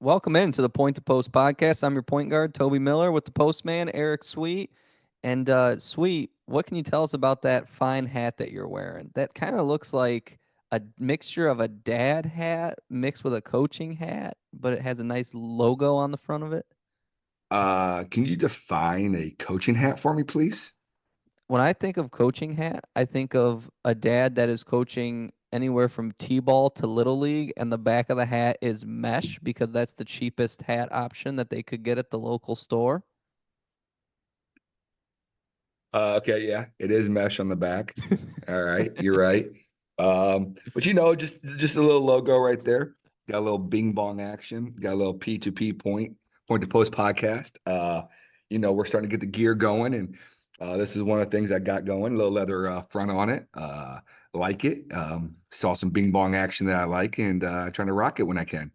Welcome into the Point to Post podcast. I'm your point guard, Toby Miller, with the postman, Eric Sweet. And Sweet, what can you tell us about that fine hat that you're wearing? That kind of looks like a mixture of a dad hat mixed with a coaching hat, but it has a nice logo on the front of it. Can you define a coaching hat for me, please? When I think of coaching hat, I think of a dad that is coaching anywhere from T-ball to Little League, and the back of the hat is mesh because that's the cheapest hat option that they could get at the local store. Okay, yeah, it is mesh on the back. All right, you're right. But just a little logo right there. Got a little bing bong action. Got a little P2P point to post podcast. We're starting to get the gear going, and this is one of the things I got going. A little leather front on it. Like it. Saw some bing bong action that I like, and trying to rock it when I can.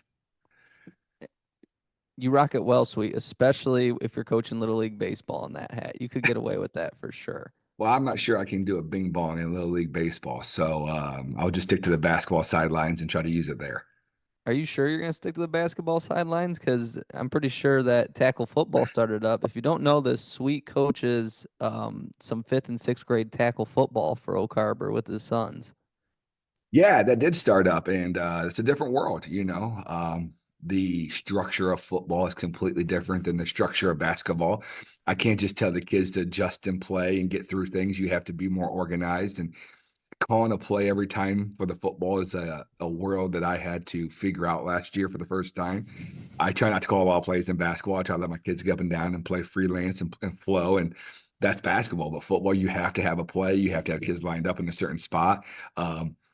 You rock it well, Sweet, especially if you're coaching Little League baseball in that hat. You could get away with that for sure. Well, I'm not sure I can do a bing bong in Little League baseball, so I'll just stick to the basketball sidelines and try to use it there. Are you sure you're going to stick to the basketball sidelines? Because I'm pretty sure that tackle football started up. If you don't know this, Sweet coaches some fifth and sixth grade tackle football for Oak Harbor with his sons. Yeah, that did start up, and it's a different world. The structure of football is completely different than the structure of basketball. I can't just tell the kids to adjust and play and get through things. You have to be more organized, and calling a play every time for the football is a world that I had to figure out last year for the first time. I try not to call all plays in basketball. I try to let my kids get up and down and play freelance and flow. And that's basketball. But football, you have to have a play. You have to have kids lined up in a certain spot.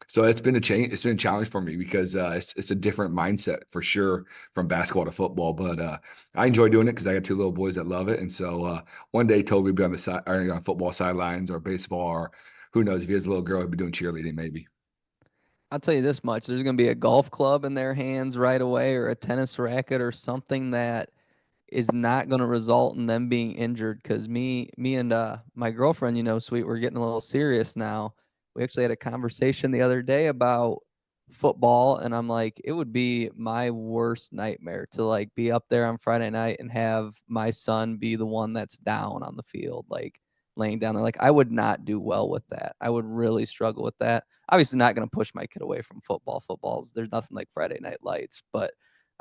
So it's been a change. It's been a challenge for me because it's a different mindset for sure from basketball to football. But I enjoy doing it because I got two little boys that love it. And so one day Toby will be on the side or on football sidelines or baseball, or who knows, if he has a little girl, he'll be doing cheerleading maybe. I'll tell you this much, there's going to be a golf club in their hands right away or a tennis racket or something that is not going to result in them being injured because me and my girlfriend, Sweet, we're getting a little serious now. We actually had a conversation the other day about football, and I'm like, it would be my worst nightmare to like be up there on Friday night and have my son be the one that's down on the field, like laying down there. Like I would not do well with that. I would really struggle with that. Obviously not going to push my kid away from football. Football's there's nothing like Friday night lights, but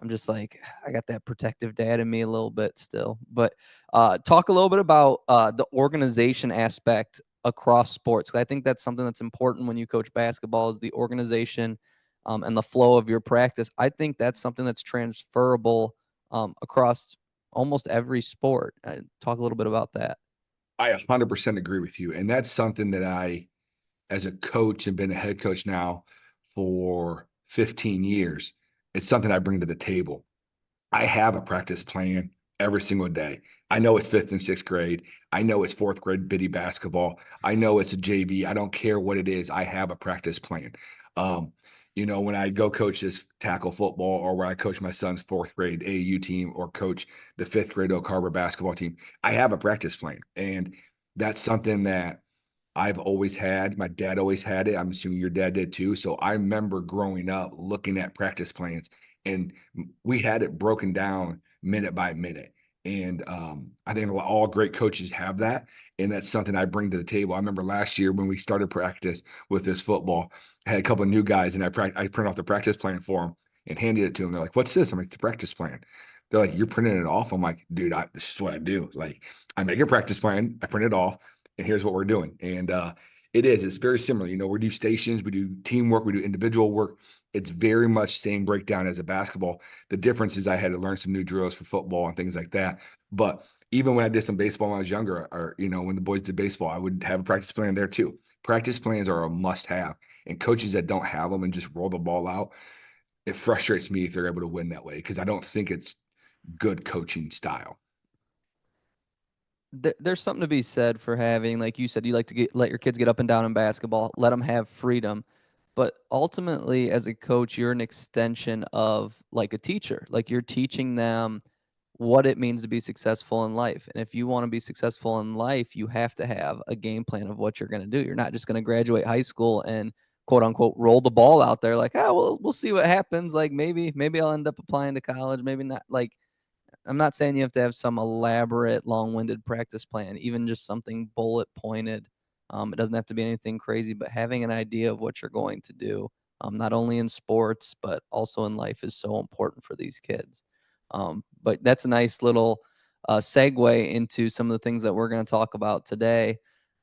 I'm just like, I got that protective dad in me a little bit still. But talk a little bit about the organization aspect across sports. 'Cause I think that's something that's important when you coach basketball is the organization and the flow of your practice. I think that's something that's transferable across almost every sport. Talk a little bit about that. I 100% agree with you. And that's something that as a coach and been a head coach now for 15 years, it's something I bring to the table. I have a practice plan every single day. I know it's fifth and sixth grade. I know it's fourth grade biddy basketball. I know it's a JV. I don't care what it is. I have a practice plan. Um, when I go coach this tackle football or where I coach my son's fourth grade AAU team or coach the fifth grade Oak Harbor basketball team, I have a practice plan. And that's something that I've always had. My dad always had it. I'm assuming your dad did too. So I remember growing up looking at practice plans, and we had it broken down minute by minute. And I think all great coaches have that, and that's something I bring to the table. I remember last year when we started practice with this football, I had a couple of new guys, and I printed off the practice plan for them and handed it to them. They're like, "What's this?" I'm like, "It's a practice plan." They're like, "You're printing it off?" I'm like, "Dude, this is what I do. Like, I make a practice plan, I print it off, and here's what we're doing." And it's very similar. We do stations, we do teamwork, we do individual work. It's very much same breakdown as a basketball. The difference is I had to learn some new drills for football and things like that. But even when I did some baseball when I was younger, or when the boys did baseball, I would have a practice plan there too. Practice plans are a must have. And coaches that don't have them and just roll the ball out, it frustrates me if they're able to win that way because I don't think it's good coaching style. There's something to be said for having, like you said, you like to let your kids get up and down in basketball, let them have freedom. But ultimately, as a coach, you're an extension of like a teacher. Like you're teaching them what it means to be successful in life. And if you want to be successful in life, you have to have a game plan of what you're going to do. You're not just going to graduate high school and quote unquote roll the ball out there. Like, well, we'll see what happens. Like maybe I'll end up applying to college, maybe not. Like, I'm not saying you have to have some elaborate, long-winded practice plan, even just something bullet pointed. It doesn't have to be anything crazy, but having an idea of what you're going to do, not only in sports, but also in life is so important for these kids. But that's a nice little segue into some of the things that we're going to talk about today.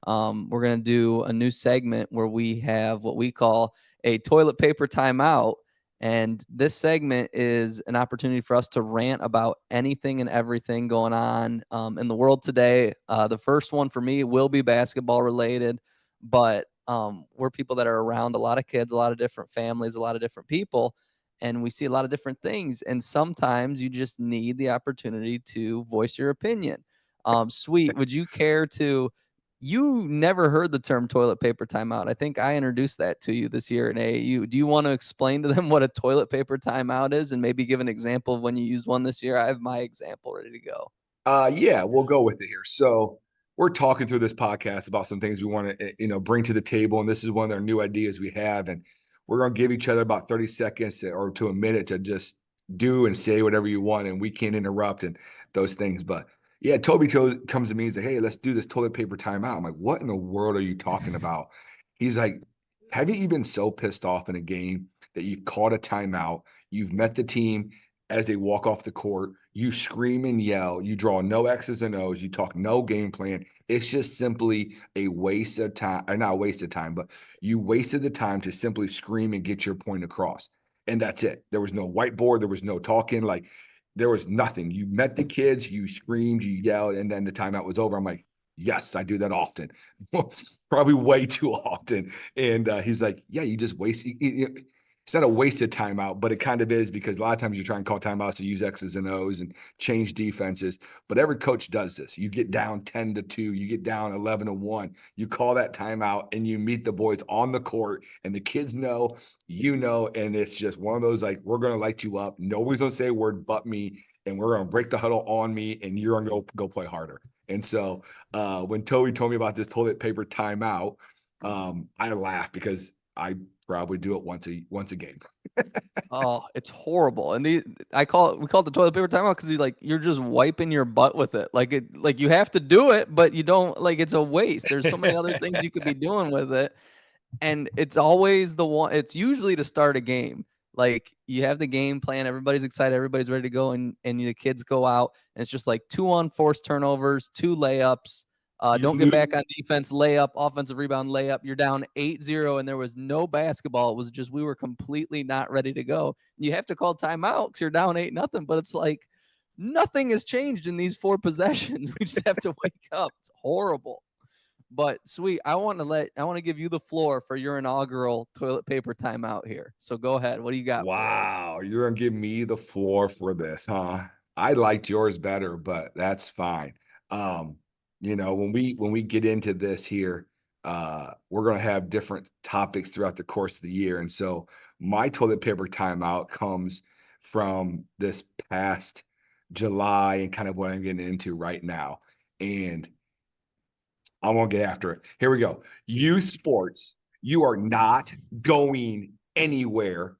We're going to do a new segment where we have what we call a toilet paper timeout. And this segment is an opportunity for us to rant about anything and everything going on in the world today. The first one for me will be basketball related, but we're people that are around a lot of kids, a lot of different families, a lot of different people, and we see a lot of different things. And sometimes you just need the opportunity to voice your opinion. Sweet, would you care to? You never heard the term toilet paper timeout. I think I introduced that to you this year in AAU. Do you want to explain to them what a toilet paper timeout is and maybe give an example of when you used one this year? I have my example ready to go. Yeah, we'll go with it here. So we're talking through this podcast about some things we want to, bring to the table, and this is one of our new ideas we have, and we're going to give each other about 30 seconds or to a minute to just do and say whatever you want, and we can't interrupt and those things. But yeah, Toby comes to me and says, "Hey, let's do this toilet paper timeout." I'm like, "What in the world are you talking about?" He's like, "Haven't you been so pissed off in a game that you've called a timeout? You've met the team as they walk off the court, you scream and yell, you draw no X's and O's, you talk no game plan. It's just simply a waste of time, or not a waste of time, but you wasted the time to simply scream and get your point across. And that's it. There was no whiteboard, there was no talking, like there was nothing. You met the kids, you screamed, you yelled, and then the timeout was over. I'm like, yes, I do that often, probably way too often. And he's like, yeah, you just waste. It's not a wasted timeout, but it kind of is because a lot of times you try and call timeouts to use X's and O's and change defenses. But every coach does this. You get down 10-2, you get down 11-1, you call that timeout and you meet the boys on the court, and the kids know, and it's just one of those like, we're going to light you up. Nobody's going to say a word but me, and we're going to break the huddle on me, and you're going to go play harder. And so when Toby told me about this toilet paper timeout, I laughed because I probably do it once a game. Oh, it's horrible. And we call it the toilet paper timeout because you're just wiping your butt with it. Like you have to do it, but you don't like it's a waste. There's so many other things you could be doing with it. And it's always it's usually to start a game. Like you have the game plan, everybody's excited, everybody's ready to go, and the kids go out, and it's just like 2 unforced turnovers, 2 layups. You Don't get lose. back on defense, layup, offensive rebound, layup. You're down 8-0, and there was no basketball. It was just we were completely not ready to go. You have to call timeout because you're down 8-0, but it's like nothing has changed in these 4 possessions. We just have to wake up. It's horrible. But Sweet, I want to give you the floor for your inaugural toilet paper timeout here. So go ahead. What do you got for us? Wow, you're gonna give me the floor for this, huh? I liked yours better, but that's fine. Um, when we get into this here, we're gonna have different topics throughout the course of the year. And so my toilet paper timeout comes from this past July and kind of what I'm getting into right now. And I won't get after it. Here we go. Youth sports, you are not going anywhere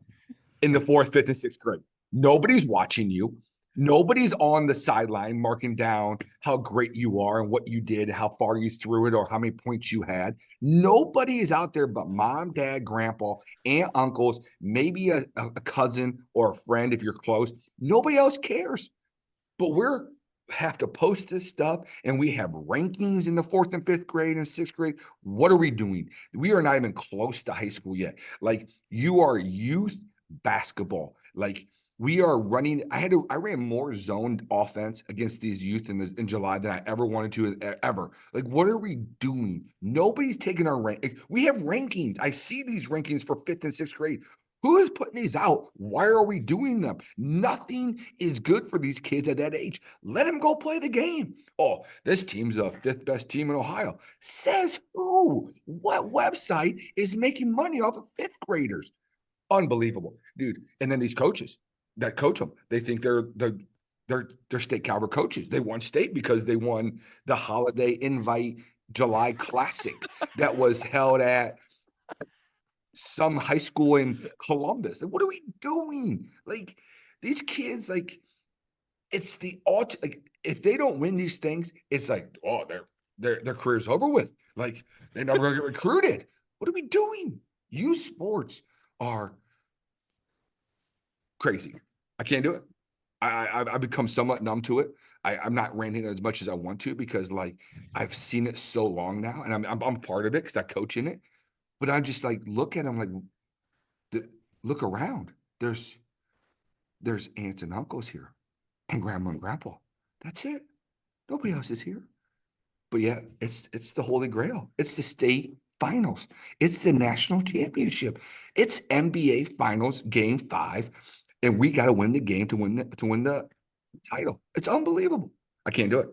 in the fourth, fifth, and sixth grade. Nobody's watching you. Nobody's on the sideline marking down how great you are and what you did, how far you threw it, or how many points you had. Nobody is out there but mom, dad, grandpa, aunt, uncles, maybe a cousin or a friend if you're close. Nobody else cares. But we're have to post this stuff and we have rankings in the fourth and fifth grade and sixth grade. What are we doing? We are not even close to high school yet. Like you are youth basketball. Like we are running. I ran more zoned offense against these youth in July than I ever wanted to ever. Like, what are we doing? Nobody's taking our rank. We have rankings. I see these rankings for fifth and sixth grade. Who is putting these out? Why are we doing them? Nothing is good for these kids at that age. Let them go play the game. Oh, this team's the fifth best team in Ohio. Says who? What website is making money off of fifth graders? Unbelievable, dude. And then these coaches that coach them, they think they're state caliber coaches. They won state because they won the Holiday Invite July Classic that was held at some high school in Columbus. Like, what are we doing? Like these kids, like it's the alt. Like if they don't win these things, it's like oh, their career's over with. Like they're never gonna get recruited. What are we doing? Youth sports are crazy. I can't do it. I've become somewhat numb to it. I'm not ranting as much as I want to because like I've seen it so long now, and I'm part of it because I coach in it. But I just like look at them like look around. There's there's aunts and uncles here, and grandma and grandpa. That's it. Nobody else is here. But yeah, it's the holy grail. It's the state finals. It's the national championship. It's NBA finals game 5, and we got to win the game to win the title. It's unbelievable. I can't do it.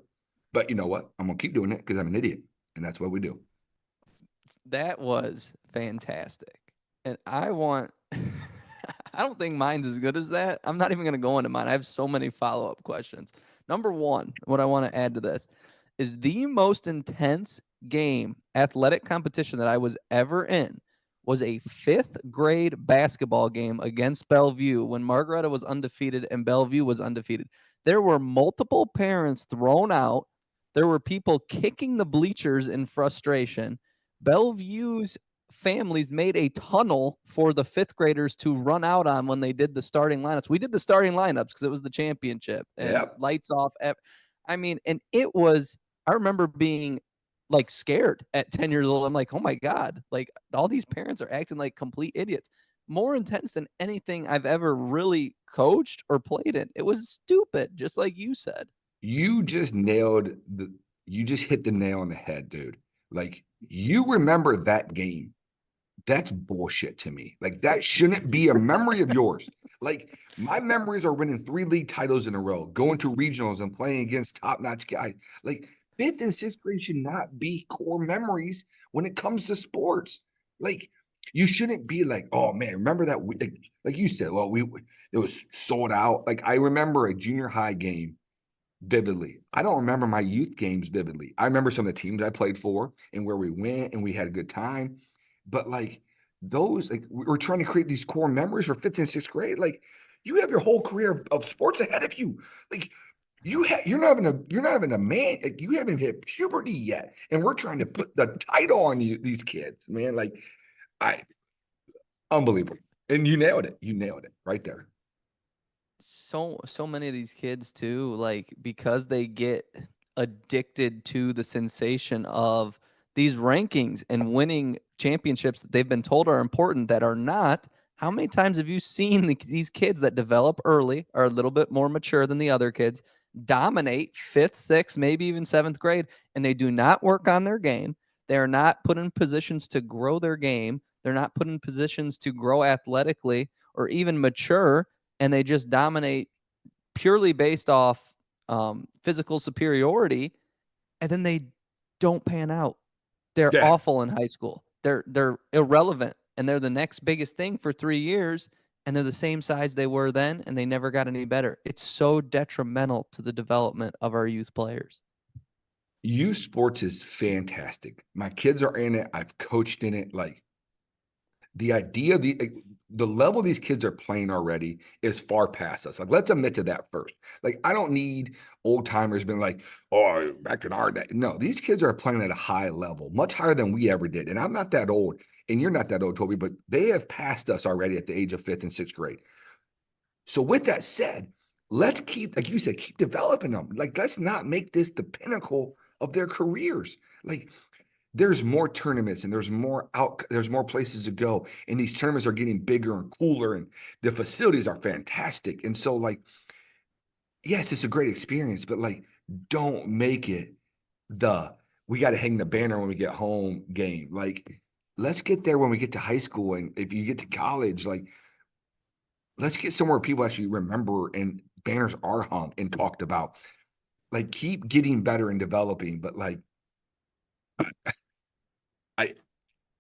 But you know what? I'm gonna keep doing it because I'm an idiot. And that's what we do. That was fantastic. And I want I don't think mine's as good as that. I'm not even going to go into mine. I have so many follow-up questions. Number 1, what I want to add to this is the most intense game athletic competition that I was ever in was a 5th grade basketball game against Bellevue when Margaretta was undefeated and Bellevue was undefeated. There were multiple parents thrown out. There were people kicking the bleachers in frustration. Bellevue's families made a tunnel for the 5th graders to run out on when they did the starting lineups. We did the starting lineups because it was the championship and Yep. lights off. I mean, and it was, I remember being like scared at 10 years old. I'm like, oh my God, like all these parents are acting like complete idiots. More intense than anything I've ever really coached or played in. It was stupid, just like you said. You just nailed the you just hit the nail on the head, dude. Like you remember that game. That's bullshit to me. Like that shouldn't be a memory of yours. Like my memories are winning 3 league titles in a row, going to regionals and playing against top-notch guys. Like fifth and sixth grade should not be core memories when it comes to sports. Like you shouldn't be like, oh man, remember that? Like you said, well, we it was sold out. Like I remember a junior high game vividly. I don't remember my youth games vividly. I remember some of the teams I played for and where we went and we had a good time. But like those, like we're trying to create these core memories for fifth and sixth grade. Like you have your whole career of sports ahead of you. Like you're not even a man. Like, you haven't hit puberty yet, and we're trying to put the title on you. These kids, man, like I unbelievable. And you nailed it. You nailed it right there. So many of these kids too, like because they get addicted to the sensation of these rankings and winning championships that they've been told are important that are not. How many times have you seen these kids that develop early, are a little bit more mature than the other kids, dominate 5th, 6th, maybe even 7th grade, and they do not work on their game? They are not put in positions to grow their game. They're not put in positions to grow athletically or even mature, and they just dominate purely based off physical superiority, and then they don't pan out. They're Yeah. awful in high school. They're irrelevant, and they're the next biggest thing for 3 years, and they're the same size they were then, and they never got any better. It's so detrimental to the development of our youth players. Youth sports is fantastic. My kids are in it. I've coached in it. Like the idea of the level these kids are playing already is far past us. Like, let's admit to that first. Like, I don't need old timers being like, oh, back in our day. No, these kids are playing at a high level, much higher than we ever did. And I'm not that old, and you're not that old, Toby, but they have passed us already at the age of fifth and sixth grade. So, with that said, let's keep, like you said, keep developing them. Like, let's not make this the pinnacle of their careers. Like, there's more tournaments and there's more places to go, and these tournaments are getting bigger and cooler, and the facilities are fantastic. And so like yes, it's a great experience, but like don't make it the we got to hang the banner when we get home game. Like let's get there when we get to high school, and if you get to college, like let's get somewhere people actually remember and banners are hung and talked about. Like keep getting better and developing, but like I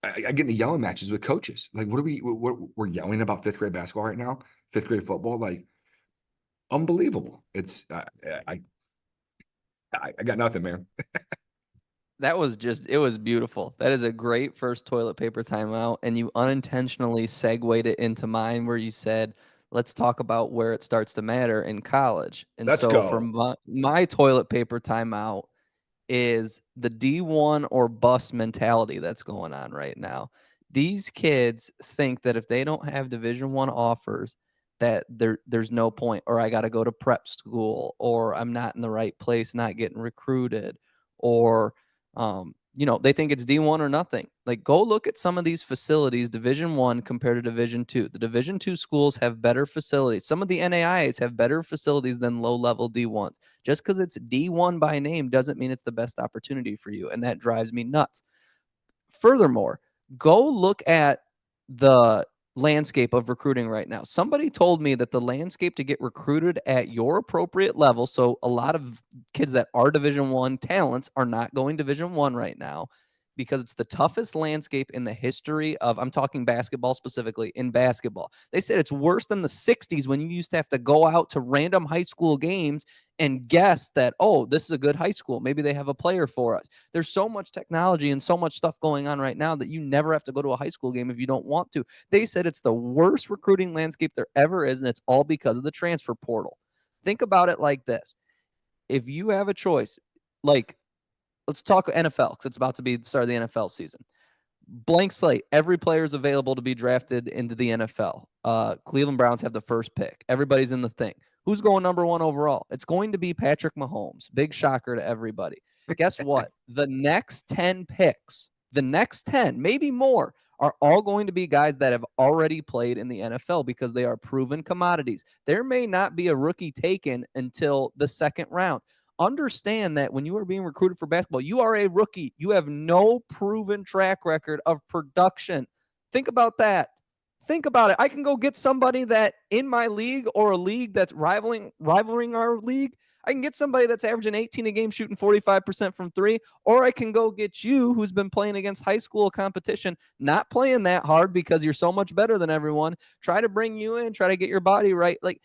I get into yelling matches with coaches. Like, what are we're yelling about fifth grade basketball right now? Fifth grade football, like unbelievable. It's I got nothing, man. That was just it was beautiful. That is a great first toilet paper timeout, and you unintentionally segued it into mine where you said, "Let's talk about where it starts to matter in college." And Let's so for go. my toilet paper timeout is the D1 or bust mentality that's going on right now. These kids think that if they don't have Division 1 offers, that there's no point, or I got to go to prep school, or I'm not in the right place, not getting recruited, or they think it's D1 or nothing. Like, go look at some of these facilities, Division 1 compared to Division 2. The Division 2 schools have better facilities. Some of the NAIAs have better facilities than low-level D1s. Just because it's D1 by name doesn't mean it's the best opportunity for you, and that drives me nuts. Furthermore, go look at the landscape of recruiting right now. Somebody told me that the landscape to get recruited at your appropriate level, so a lot of kids that are Division 1 talents are not going Division 1 right now because it's the toughest landscape in the history of, I'm talking basketball specifically, in basketball. They said it's worse than the 60s when you used to have to go out to random high school games and guess that, oh, this is a good high school. Maybe they have a player for us. There's so much technology and so much stuff going on right now that you never have to go to a high school game if you don't want to. They said it's the worst recruiting landscape there ever is, and it's all because of the transfer portal. Think about it like this. If you have a choice, like, let's talk NFL because it's about to be the start of the NFL season. Blank slate. Every player is available to be drafted into the NFL. Cleveland Browns have the first pick. Everybody's in the thing. Who's going number one overall? It's going to be Patrick Mahomes. Big shocker to everybody. Guess what? The next 10 picks, the next 10, maybe more, are all going to be guys that have already played in the NFL because they are proven commodities. There may not be a rookie taken until the second round. Understand that when you are being recruited for basketball, you are a rookie. You have no proven track record of production. Think about that. Think about it. I can go get somebody that in my league or a league that's rivaling our league. I can get somebody that's averaging 18 a game, shooting 45% from three, or I can go get you who's been playing against high school competition, not playing that hard because you're so much better than everyone. Try to bring you in, try to get your body right. Like,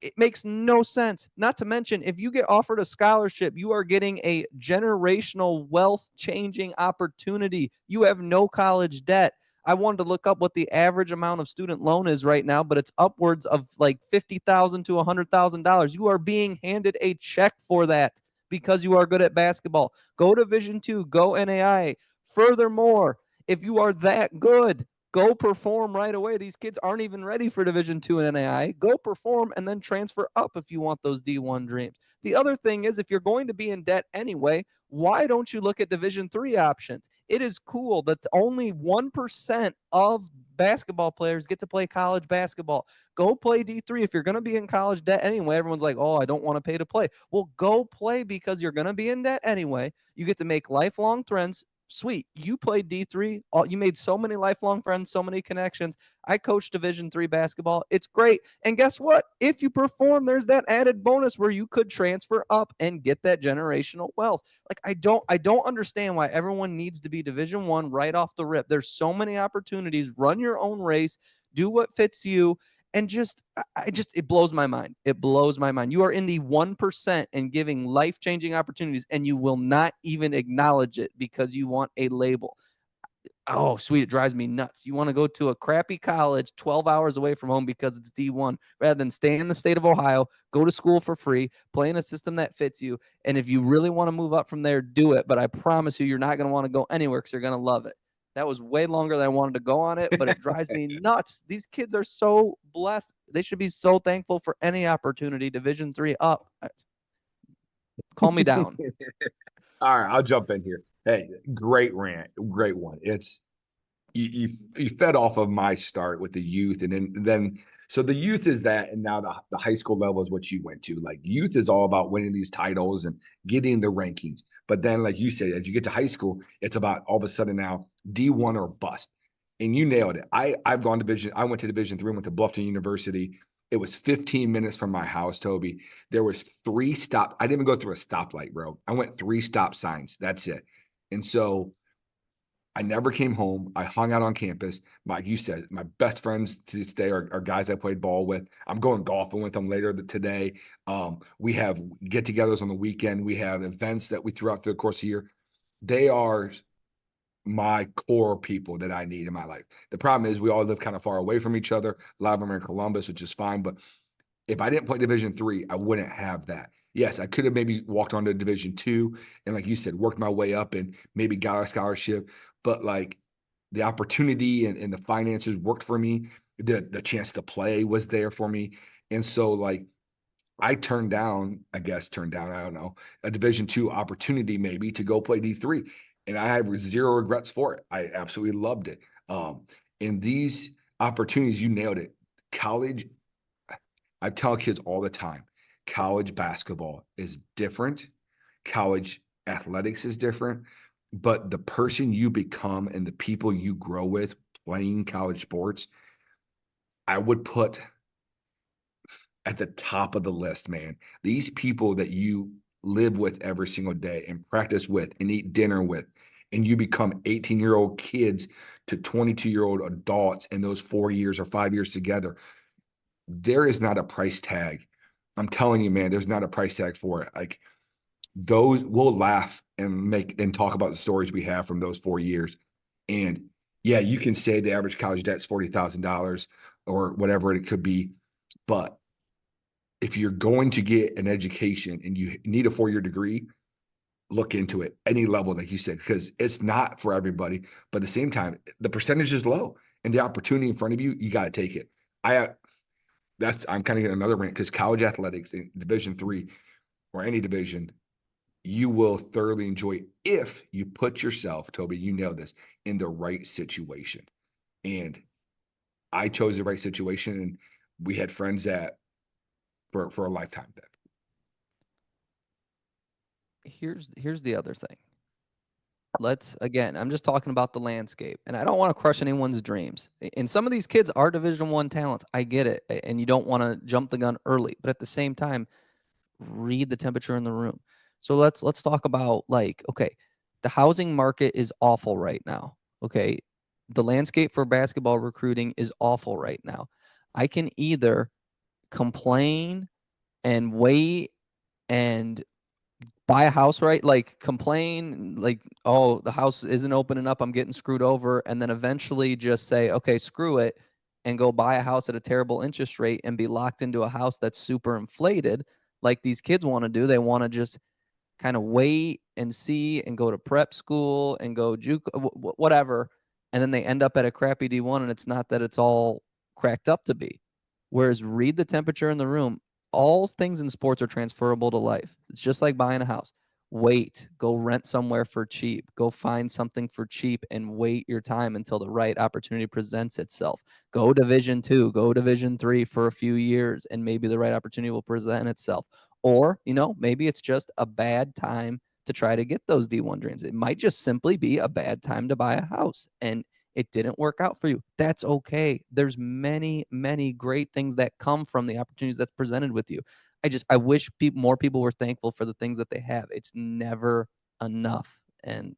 it makes no sense. Not to mention, if you get offered a scholarship, you are getting a generational wealth changing opportunity. You have no college debt. I wanted to look up what the average amount of student loan is right now, but it's upwards of like $50,000 to $100,000. You are being handed a check for that because you are good at basketball. Go Division two, go NAIA. Furthermore, if you are that good, go perform right away. These kids aren't even ready for Division two and NAI. Go perform and then transfer up if you want those D1 dreams. The other thing is, if you're going to be in debt anyway, why don't you look at Division three options? It is cool that only 1% of basketball players get to play college basketball. Go play D3 if you're going to be in college debt anyway. Everyone's like, oh, I don't want to pay to play. Well, go play because you're going to be in debt anyway. You get to make lifelong friends. Sweet. You played D3. You made so many lifelong friends, so many connections. I coached Division 3 basketball. It's great. And guess what? If you perform, there's that added bonus where you could transfer up and get that generational wealth. Like, I don't understand why everyone needs to be Division 1 right off the rip. There's so many opportunities. Run your own race. Do what fits you, and it blows my mind. It blows my mind. You are in the 1% and giving life-changing opportunities, and you will not even acknowledge it because you want a label. Oh, sweet. It drives me nuts. You want to go to a crappy college 12 hours away from home because it's D1 rather than stay in the state of Ohio, go to school for free, play in a system that fits you. And if you really want to move up from there, do it. But I promise you're not going to want to go anywhere because you're going to love it. That was way longer than I wanted to go on it, but it drives me nuts. These kids are so blessed. They should be so thankful for any opportunity. Division three up. Calm me down. All right, I'll jump in here. Hey, great rant, great one. It's you fed off of my start with the youth, and then so the youth is that, and now the high school level is what you went to. Like, youth is all about winning these titles and getting the rankings. But then, like you said, as you get to high school, it's about all of a sudden now D1 or bust. And you nailed it. I've gone division. I went to Division three, went to Bluffton University. It was 15 minutes from my house, Toby. There was three stop. I didn't even go through a stoplight, bro. I went three stop signs. That's it. And so I never came home. I hung out on campus. Like you said, my best friends to this day are guys I played ball with. I'm going golfing with them later today. We have get-togethers on the weekend. We have events that we throughout the course of the year. they are my core people that I need in my life. The problem is we all live kind of far away from each other. A lot of them are in Columbus, which is fine. But if I didn't play Division 3, I wouldn't have that. Yes, I could have maybe walked on to Division 2 and, like you said, worked my way up and maybe got a scholarship. But like the opportunity and the finances worked for me. The chance to play was there for me. And so like I turned down, I guess turned down, I don't know, a Division 2 opportunity maybe to go play D3. And I have zero regrets for it. I absolutely loved it. And these opportunities, you nailed it. College, I tell kids all the time, college basketball is different. College athletics is different, but the person you become and the people you grow with playing college sports, I would put at the top of the list, man. These people that you live with every single day and practice with and eat dinner with, and you become 18-year-old kids to 22-year-old adults in those 4 years or 5 years together. There is not a price tag. I'm telling you, man, there's not a price tag for it. Like those, we'll laugh and make and talk about the stories we have from those 4 years. And yeah, you can say the average college debt is $40,000 or whatever it could be, but if you're going to get an education and you need a 4 year degree, look into it any level, like you said, because it's not for everybody. But at the same time, the percentage is low and the opportunity in front of you, you got to take it. I I'm kind of getting another rant because college athletics in Division 3 or any division, you will thoroughly enjoy if you put yourself, Toby, you know this, in the right situation. And I chose the right situation, and we had friends that for a lifetime then. Here's the other thing. Let's again, I'm just talking about the landscape, and I don't want to crush anyone's dreams. And some of these kids are Division 1 talents. I get it, and you don't want to jump the gun early, but at the same time, read the temperature in the room. So let's talk about like, okay, the housing market is awful right now. Okay. The landscape for basketball recruiting is awful right now. I can either complain and wait and buy a house, right? Like complain, like, oh, the house isn't opening up, I'm getting screwed over, and then eventually just say, okay, screw it, and go buy a house at a terrible interest rate and be locked into a house that's super inflated, like these kids want to do. They want to just kind of wait and see and go to prep school and go juke, whatever, and then they end up at a crappy D1, and it's not that it's all cracked up to be. Whereas read the temperature in the room. All things in sports are transferable to life. It's just like buying a house. Wait, go rent somewhere for cheap. Go find something for cheap and wait your time until the right opportunity presents itself. Go Division 2, go Division 3 for a few years, and maybe the right opportunity will present itself. Or, maybe it's just a bad time to try to get those D1 dreams. It might just simply be a bad time to buy a house, and it didn't work out for you. That's okay. There's many, many great things that come from the opportunities that's presented with you. I wish more people were thankful for the things that they have. It's never enough. And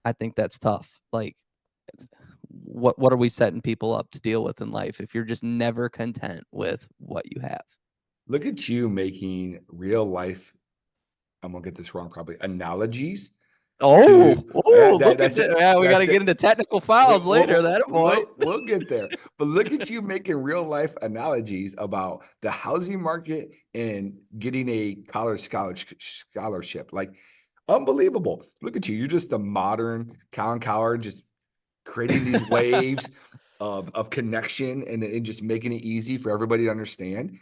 I think that's tough. Like, what are we setting people up to deal with in life if you're just never content with what you have? Look at you making real life, I'm gonna get this wrong probably, analogies to Look at that's that. it. Yeah, we got to That's get it. into technical files later. That boy. We'll get there. But look at you making real life analogies about the housing market and getting a college scholarship. Like unbelievable. Look at you. You're just a modern Colin Coward, just creating these waves of connection and just making it easy for everybody to understand.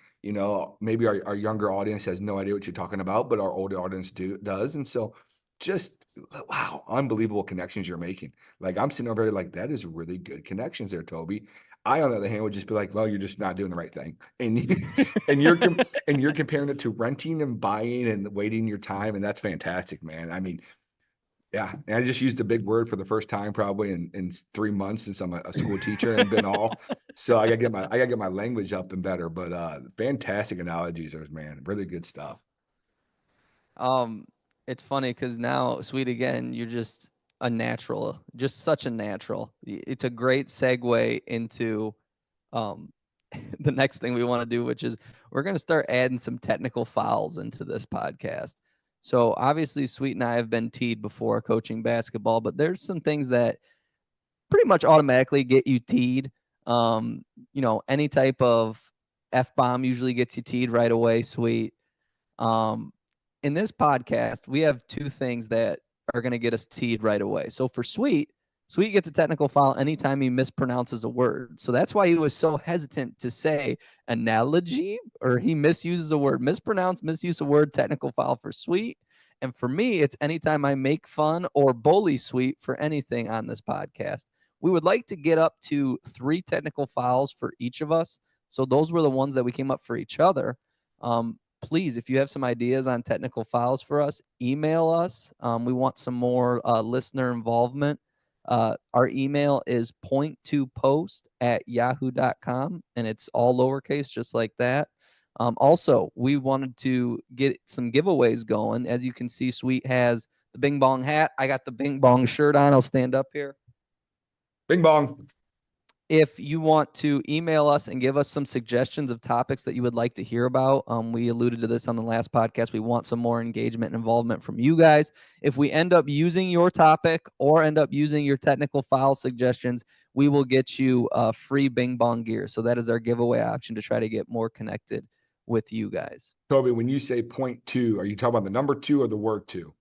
Maybe our younger audience has no idea what you're talking about, but our older audience does. And so just wow, unbelievable connections you're making. Like I'm sitting over here like that is really good connections there, Toby. I, on the other hand, would just be like, well, you're just not doing the right thing. And you're comparing it to renting and buying and waiting your time. And that's fantastic, man. I mean, yeah, and I just used a big word for the first time probably in 3 months since I'm a school teacher and been off. So I gotta get my language up and better. But fantastic analogies, there, man. Really good stuff. Um, it's funny because now, sweet again, you're just a natural, just such a natural. It's a great segue into um the next thing we want to do, which is we're going to start adding some technical files into this podcast. So obviously, Sweet and I have been teed before coaching basketball, but there's some things that pretty much automatically get you teed. Any type of F bomb usually gets you teed right away, Sweet. Um, in this podcast, we have two things that are going to get us teed right away. So for Sweet, Sweet gets a technical foul anytime he mispronounces a word. So that's why he was so hesitant to say analogy, or he misuses a word, misuse a word, technical foul for Sweet. And for me, it's anytime I make fun or bully Sweet for anything on this podcast. We would like to get up to 3 technical fouls for each of us. So those were the ones that we came up for each other. Please, if you have some ideas on technical files for us, email us. We want some more listener involvement. Our email is point2post@yahoo.com, and it's all lowercase, just like that. Also, we wanted to get some giveaways going. As you can see, Sweet has the Bing Bong hat. I got the Bing Bong shirt on. I'll stand up here. Bing bong. If you want to email us and give us some suggestions of topics that you would like to hear about, we alluded to this on the last podcast. We want some more engagement and involvement from you guys. If we end up using your topic or end up using your technical file suggestions, we will get you free Bing Bong gear. So that is our giveaway option to try to get more connected with you guys. Toby, when you say point two, are you talking about the number 2 or the word 2?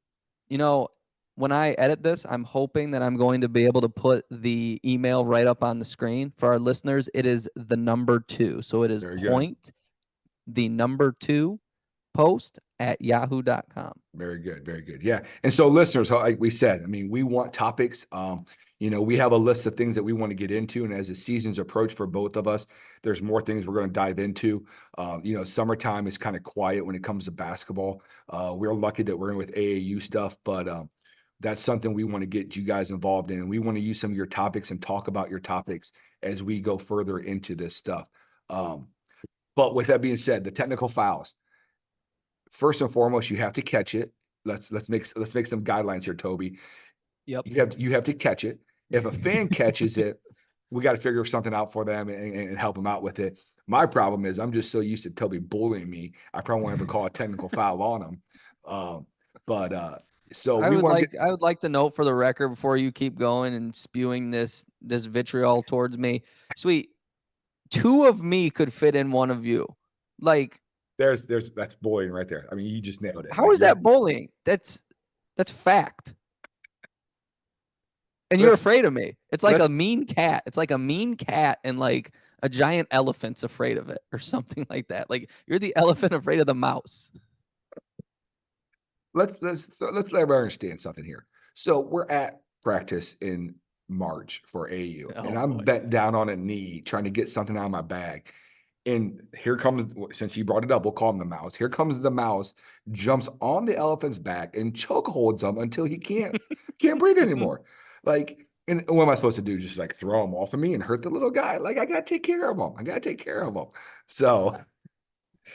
When I edit this, I'm hoping that I'm going to be able to put the email right up on the screen. For our listeners, it is the number 2. So it is Very good. the number 2 post@yahoo.com. Very good. Very good. Yeah. And so listeners, like we said, I mean, we want topics. We have a list of things that we want to get into. And as the seasons approach for both of us, there's more things we're going to dive into. Summertime is kind of quiet when it comes to basketball. We're lucky that we're in with AAU stuff, but that's something we want to get you guys involved in. And we want to use some of your topics and talk about your topics as we go further into this stuff. But with that being said, the technical fouls. First and foremost, you have to catch it. Let's make some guidelines here, Toby. Yep. You have to catch it. If a fan catches it, we got to figure something out for them and help them out with it. My problem is I'm just so used to Toby bullying me. I probably won't ever call a technical foul on him. So I we would want to like I would like to note for the record before you keep going and spewing this vitriol towards me. Sweet. 2 of me could fit in one of you. Like, that's bullying right there. I mean, you just nailed it. how is that bullying? That's fact. And you're afraid of me. It's like a mean cat. It's like a mean cat and like a giant elephant's afraid of it or something like that. Like you're the elephant afraid of the mouse. Let's let everybody understand something here. So we're at practice in March for AU, and I'm bent down on a knee trying to get something out of my bag. And here comes, since you brought it up, we'll call him the mouse. Here comes the mouse, jumps on the elephant's back and choke holds him until he can't breathe anymore. Like, and what am I supposed to do? Just like throw him off of me and hurt the little guy? Like, I gotta take care of him. I gotta take care of him. So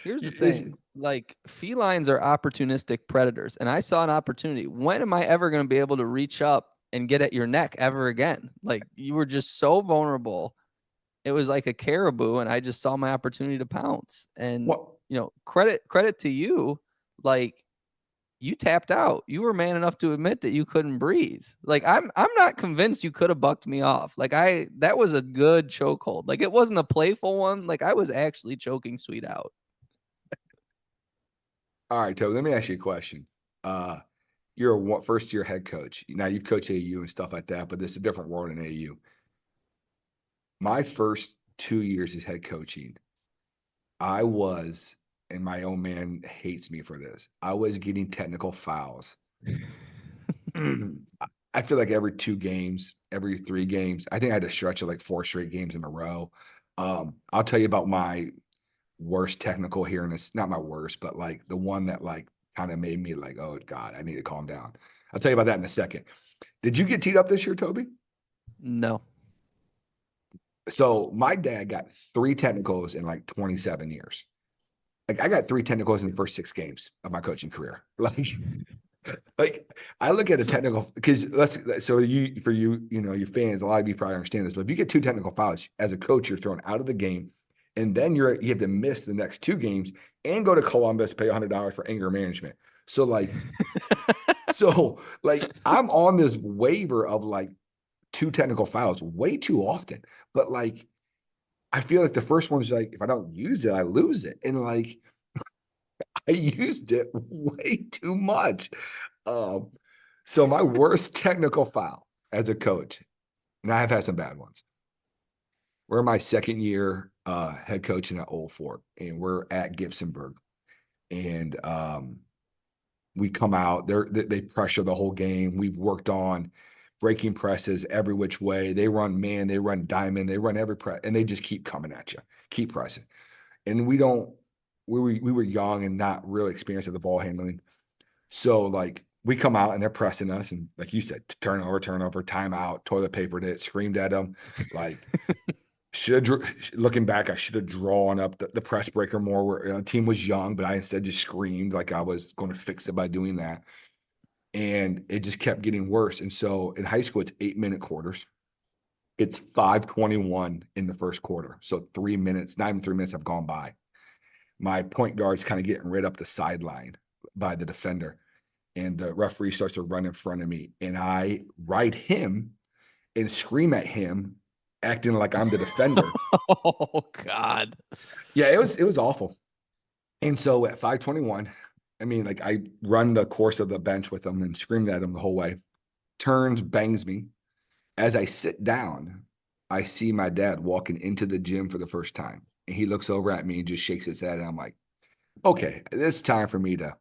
here's the thing. Like felines are opportunistic predators, and I saw an opportunity. When am I ever going to be able to reach up and get at your neck ever again? Like you were just so vulnerable. It was like a caribou, and I just saw my opportunity to pounce. And credit to you, like you tapped out. You were man enough to admit that you couldn't breathe. Like I'm not convinced you could have bucked me off. Like that was a good chokehold. Like it wasn't a playful one. Like I was actually choking Sweet out. All right, Toby, let me ask you a question. You're a first-year head coach. Now you've coached AU and stuff like that, but this is a different world in AU. My first 2 years as head coaching, I was, and my own man hates me for this, I was getting technical fouls. I feel like every 2 games, every 3 games. I think I had a stretch of like 4 straight games in a row. I'll tell you about my worst technical here, and it's not my worst, but like the one that like kind of made me like, oh God, I need to calm down. I'll tell you about that in a second. Did you get teed up this year, Toby? No. So my dad got 3 technicals in like 27 years. Like I got 3 technicals in the first 6 games of my coaching career. Like I look at a technical because you fans, a lot of you probably understand this, but if you get 2 technical fouls as a coach, you're thrown out of the game and then you have to miss the next 2 games and go to Columbus, pay $100 for anger management. So like I'm on this waiver of like 2 technical fouls way too often. But like I feel like the first one's like if I don't use it, I lose it. And like I used it way too much. Um, so my worst technical foul as a coach, and I have had some bad ones. We're my second year head coaching at Old Fort, and we're at Gibsonburg. And we come out, they pressure the whole game. We've worked on breaking presses every which way. They run man, they run diamond, they run every press, and they just keep coming at you, keep pressing. And we were young and not really experienced at the ball handling. So like we come out and they're pressing us, and like you said, turnover, timeout, toilet papered it, screamed at them, like should have looking back, I should have drawn up the press breaker more. Where the team was young, but I instead just screamed like I was going to fix it by doing that, and it just kept getting worse. And so in high school, it's 8-minute quarters. It's 5:21 in the first quarter, so 3 minutes, not even 3 minutes have gone by. My point guard's kind of getting rid up the sideline by the defender, and the referee starts to run in front of me, and I ride him and scream at him, acting like I'm the defender. Oh God. Yeah, it was awful. And so at 5:21, I mean, like I run the course of the bench with him and screamed at him the whole way. Turns, bangs me. As I sit down, I see my dad walking into the gym for the first time. And he looks over at me and just shakes his head. And I'm like, okay, it's time for me to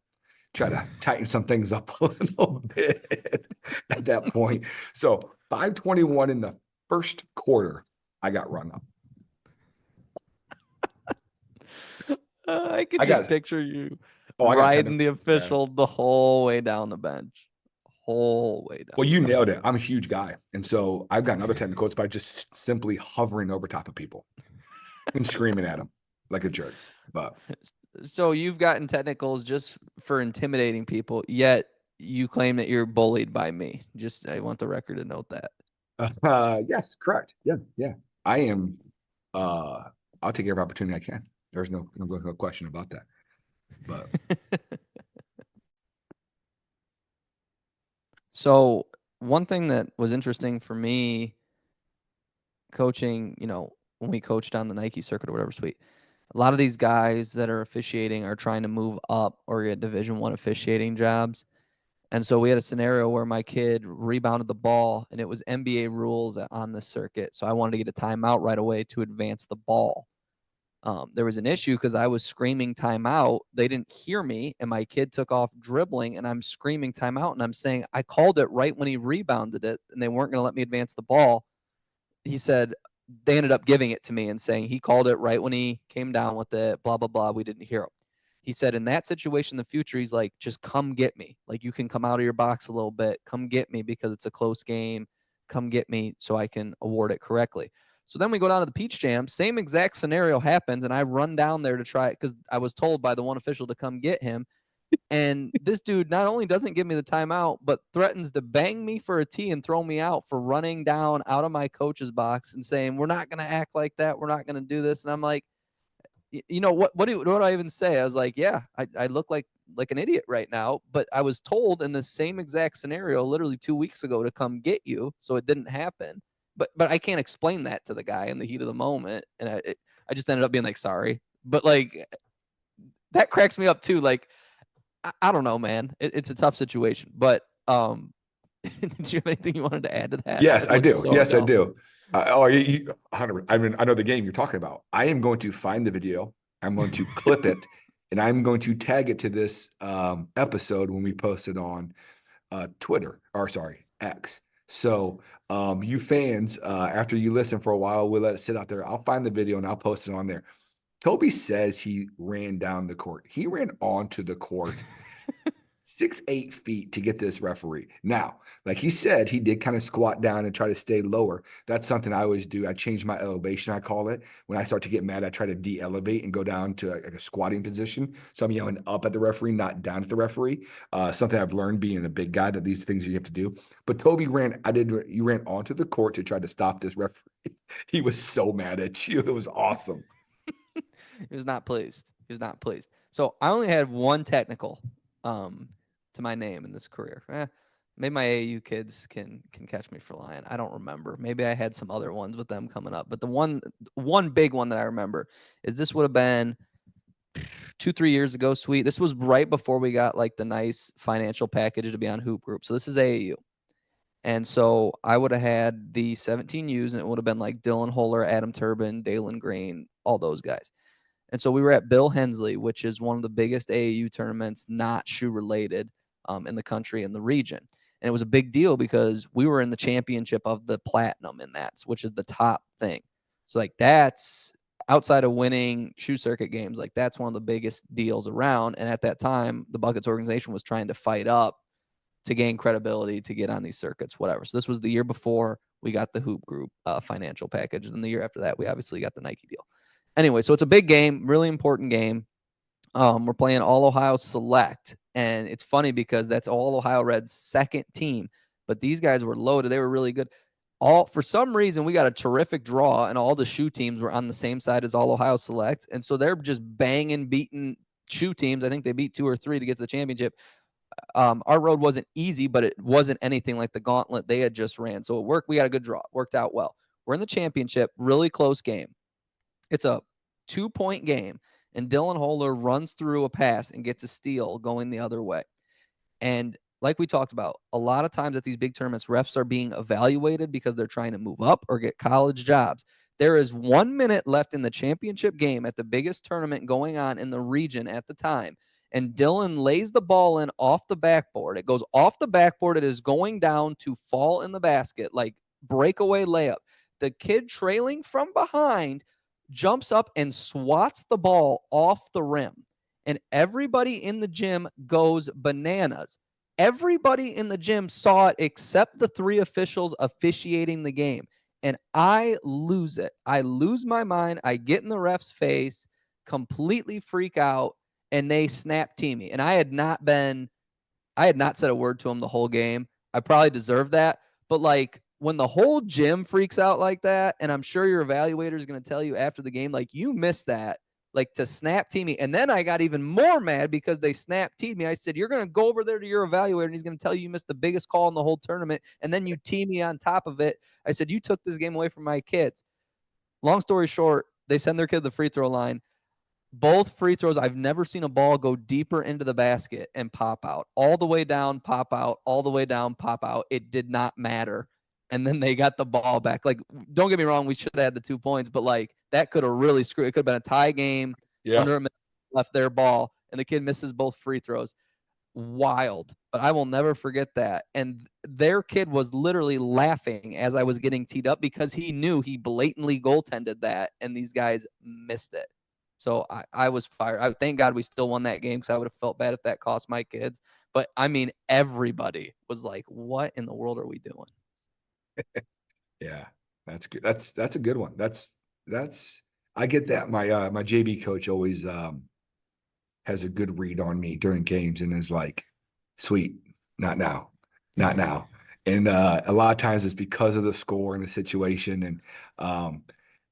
try to tighten some things up a little bit at that point. So 5:21 in the first quarter, I got run up. I could I just got picture you I got riding 10. the Yeah. official the whole way down the bench. Whole way down Well, the you bench. nailed it. I'm a huge guy. And so I've gotten other technicals by just simply hovering over top of people and screaming at them like a jerk. But So you've gotten technicals just for intimidating people, yet you claim that you're bullied by me. Just I want the record to note that. yes, correct. Yeah, yeah. I am uh I'll take every opportunity I can. There's no question about that. But So one thing that was interesting for me coaching, when we coached on the Nike circuit or whatever, sweet. A lot of these guys that are officiating are trying to move up or get Division 1 officiating jobs. And so we had a scenario where my kid rebounded the ball and it was NBA rules on the circuit. So I wanted to get a timeout right away to advance the ball. There was an issue because I was screaming timeout. They didn't hear me, and my kid took off dribbling, and I'm screaming timeout, and I'm saying I called it right when he rebounded it, and they weren't going to let me advance the ball. He said they ended up giving it to me and saying he called it right when he came down with it, blah, blah, blah. We didn't hear him. He said in that situation in the future, he's like, just come get me. Like you can come out of your box a little bit. Come get me because it's a close game. Come get me so I can award it correctly. So then we go down to the Peach Jam. Same exact scenario happens, and I run down there to try it because I was told by the one official to come get him. And this dude not only doesn't give me the timeout, but threatens to bang me for a tee and throw me out for running down out of my coach's box and saying, "We're not going to act like that. We're not going to do this." And I'm like, what do I even say? I was like, yeah, I look like an idiot right now, but I was told in the same exact scenario literally 2 weeks ago to come get you, so it didn't happen. But I can't explain that to the guy in the heat of the moment, and I just ended up being like, sorry. But like that cracks me up too. Like I don't know, man. It's a tough situation, but did you have anything you wanted to add to that? I yes, I looked do. so Yes, I dumb. do. 100. I mean, I know the game you're talking about. I am going to find the video. I'm going to clip it, and I'm going to tag it to this episode when we post it on Twitter, or sorry, X. So you fans, after you listen for a while, we'll let it sit out there. I'll find the video and I'll post it on there. Toby says he ran down the court. He ran onto the court 6, 8 feet to get this referee. Now, like he said, he did kind of squat down and try to stay lower. That's something I always do. I change my elevation, I call it. When I start to get mad, I try to de-elevate and go down to a squatting position. So I'm yelling up at the referee, not down at the referee. Something I've learned being a big guy that these things you have to do. But Toby you ran onto the court to try to stop this referee. He was so mad at you. It was awesome. He was not pleased. He was not pleased. So I only had one technical um, to my name in this career. Maybe my AAU kids can catch me for lying. I don't remember. Maybe I had some other ones with them coming up. But the one big one that I remember is this would have been 2-3 years ago. Sweet. This was right before we got like the nice financial package to be on Hoop Group. So this is AAU. And so I would have had the 17Us, and it would have been like Dylan Holler, Adam Turbin, Dalen Green, all those guys. And so we were at Bill Hensley, which is one of the biggest AAU tournaments, not shoe related, in the country and the region. And it was a big deal because we were in the championship of the platinum in that, which is the top thing. So like that's outside of winning shoe circuit games, like that's one of the biggest deals around. And at that time, the Buckets organization was trying to fight up to gain credibility to get on these circuits, whatever. So this was the year before we got the Hoop Group financial package. And the year after that, we obviously got the Nike deal. Anyway, so it's a big game, really important game. We're playing All Ohio Select, and it's funny because that's All Ohio Red's second team, but these guys were loaded. They were really good. All for some reason we got a terrific draw, and all the shoe teams were on the same side as All Ohio Select, and so they're just banging, beating shoe teams. I think they beat 2 or 3 to get to the championship. Our road wasn't easy, but it wasn't anything like the gauntlet they had just ran. So it worked. We got a good draw. It worked out well. We're in the championship, really close game. It's a 2-point game, and Dylan Holler runs through a pass and gets a steal going the other way. And like we talked about, a lot of times at these big tournaments, refs are being evaluated because they're trying to move up or get college jobs. There is 1 minute left in the championship game at the biggest tournament going on in the region at the time. And Dylan lays the ball in off the backboard. It goes off the backboard. It is going down to fall in the basket, like breakaway layup. The kid trailing from behind jumps up and swats the ball off the rim. And everybody in the gym goes bananas. Everybody in the gym saw it except the 3 officials officiating the game. And I lose it. I lose my mind. I get in the ref's face, completely freak out, and they snap team me. And I had not said a word to him the whole game. I probably deserved that. But like when the whole gym freaks out like that, and I'm sure your evaluator is going to tell you after the game, like you missed that, like to snap team me. And then I got even more mad because they snap teamed me. I said, you're going to go over there to your evaluator and he's going to tell you missed the biggest call in the whole tournament. And then you team me on top of it. I said, you took this game away from my kids. Long story short, they send their kid to the free throw line. Both free throws, I've never seen a ball go deeper into the basket and pop out. All the way down, pop out, all the way down, pop out. It did not matter. And then they got the ball back. Like, don't get me wrong, we should have had the 2 points, but like that could have really screwed. It could have been a tie game Yeah. under a minute left their ball, and the kid misses both free throws. Wild. But I will never forget that. And their kid was literally laughing as I was getting teed up because he knew he blatantly goaltended that, and these guys missed it. So I was fired. I thank God we still won that game because I would have felt bad if that cost my kids. But I mean, everybody was like, "What in the world are we doing?" Yeah, that's good. That's a good one. That's I get that. My JV coach always has a good read on me during games and is like, sweet, not now, not now. And a lot of times it's because of the score and the situation. And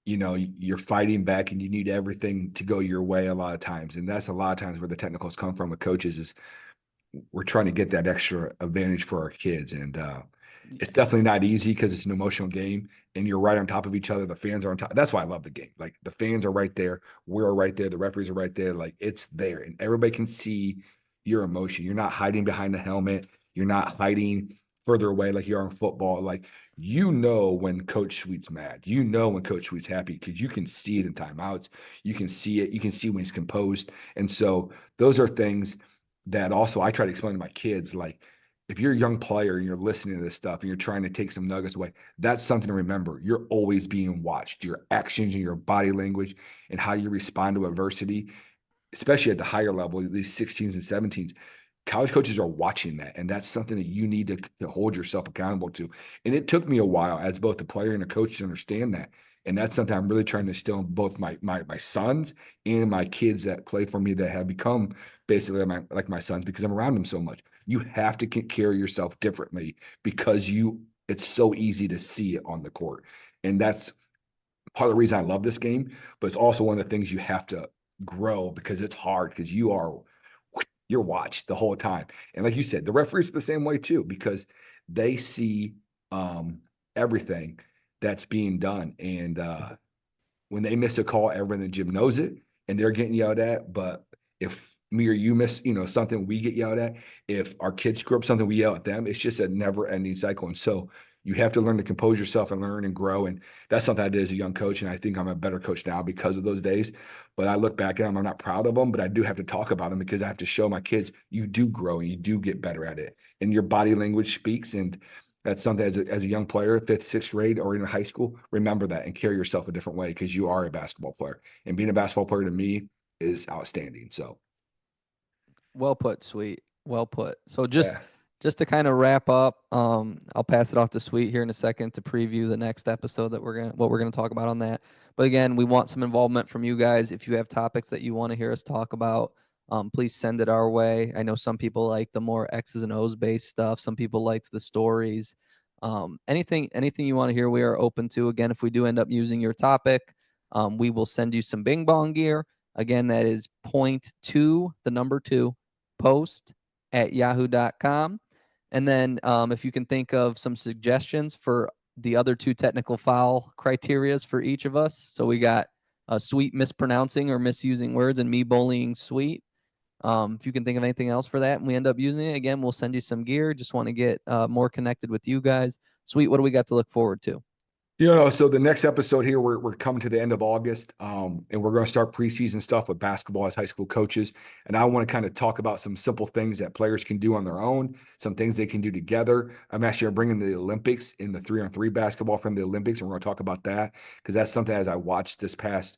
you're fighting back and you need everything to go your way a lot of times. And that's a lot of times where the technicals come from with coaches is we're trying to get that extra advantage for our kids. And it's definitely not easy because it's an emotional game and you're right on top of each other. The fans are on top. That's why I love the game. Like the fans are right there. We're right there. The referees are right there. Like it's there and everybody can see your emotion. You're not hiding behind the helmet. You're not hiding further away like you're on football. Like when Coach Sweet's mad. When Coach Sweet's happy because you can see it in timeouts. You can see it. You can see when he's composed. And so those are things that also I try to explain to my kids, like, if you're a young player and you're listening to this stuff and you're trying to take some nuggets away, that's something to remember. You're always being watched. Your actions and your body language and how you respond to adversity, especially at the higher level, these 16s and 17s, college coaches are watching that. And that's something that you need to hold yourself accountable to. And it took me a while as both a player and a coach to understand that. And that's something I'm really trying to instill in both my sons and my kids that play for me that have become basically like my sons because I'm around them so much. You have to carry yourself differently because it's so easy to see it on the court. And that's part of the reason I love this game, but it's also one of the things you have to grow because it's hard because you're watched the whole time. And like you said, the referees are the same way too, because they see everything that's being done. And when they miss a call, everyone in the gym knows it and they're getting yelled at. But if me or you miss, something, we get yelled at. If our kids screw up something, we yell at them. It's just a never ending cycle. And so you have to learn to compose yourself and learn and grow. And that's something I did as a young coach. And I think I'm a better coach now because of those days. But I look back at them, I'm not proud of them, but I do have to talk about them because I have to show my kids you do grow and you do get better at it. And your body language speaks. And that's something as a young player, fifth, sixth grade, or in high school, remember that and carry yourself a different way because you are a basketball player. And being a basketball player to me is outstanding. So, Well put, Sweet. Well put. So yeah. just to kind of wrap up, I'll pass it off to Sweet here in a second to preview the next episode that what we're gonna talk about on that. But again, we want some involvement from you guys. If you have topics that you want to hear us talk about, please send it our way. I know some people like the more X's and O's based stuff. Some people liked the stories. Anything you want to hear, we are open to. Again, if we do end up using your topic, we will send you some Bing Bong gear. Again, that is point two, the number two, post at yahoo.com. And then if you can think of some suggestions for the other two technical foul criterias for each of us. So we got Sweet mispronouncing or misusing words and me bullying Sweet. If you can think of anything else for that and we end up using it, again, we'll send you some gear. Just want to get more connected with you guys. Sweet, what do we got to look forward to? So the next episode here, we're coming to the end of August, and we're going to start preseason stuff with basketball as high school coaches. And I want to kind of talk about some simple things that players can do on their own, some things they can do together. I'm actually bringing the Olympics in the 3-on-3 basketball from the Olympics, and we're going to talk about that because that's something as I watched this past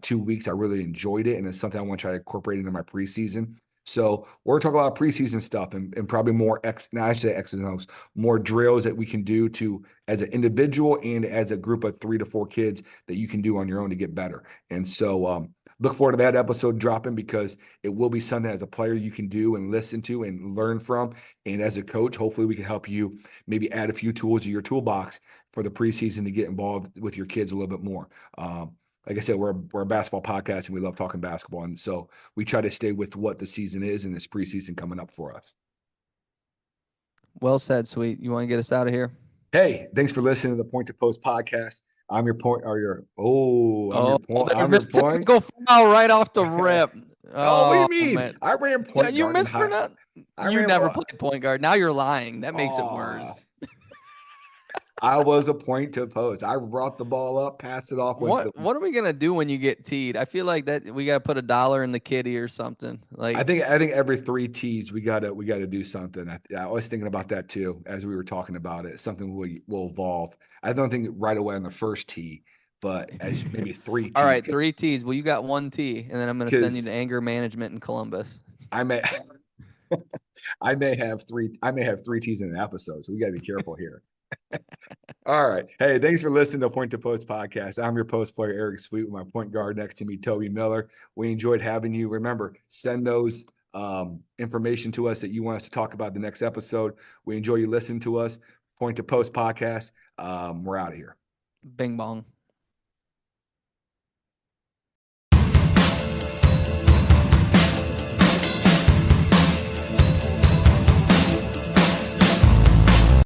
2 weeks, I really enjoyed it, and it's something I want to try to incorporate into my preseason. So we're talking about preseason stuff and probably more I should say X's and O's, more drills that we can do to as an individual and as a group of 3 to 4 kids that you can do on your own to get better. And so look forward to that episode dropping because it will be something as a player you can do and listen to and learn from. And as a coach, hopefully we can help you maybe add a few tools to your toolbox for the preseason to get involved with your kids a little bit more. Like I said, we're a basketball podcast and we love talking basketball. And so we try to stay with what the season is and this preseason coming up for us. Well said, Sweet. You want to get us out of here? Hey, thanks for listening to the Point to Post podcast. I'm your point or your Oh, there, I'm your missed point. technical foul right off the rip. Oh, what do you Oh, mean? man. I ran Yeah, point you guard in high. mispronounce. I You ran never played point guard. Now you're lying. That makes it oh worse. I was a point to post. I brought the ball up, passed it off, went to the What are we gonna do when you get teed? I feel like that we gotta put $1 in the kitty or something. Like, I think every 3 tees we gotta do something. I was thinking about that too as we were talking about it. Something will evolve. I don't think right away on the first tee, but as maybe three all tees right, 3 tees. Well, you got 1 tee, and then I'm gonna send you because to anger management in Columbus. I may I may have 3 tees in an episode, so we gotta be careful here. All right. Hey, thanks for listening to Point to Post podcast. I'm your post player, Eric Sweet, with my point guard next to me, Toby Miller. We enjoyed having you. Remember, send those information to us that you want us to talk about the next episode. We enjoy you listening to us. Point to Post podcast. We're out of here. Bing bong.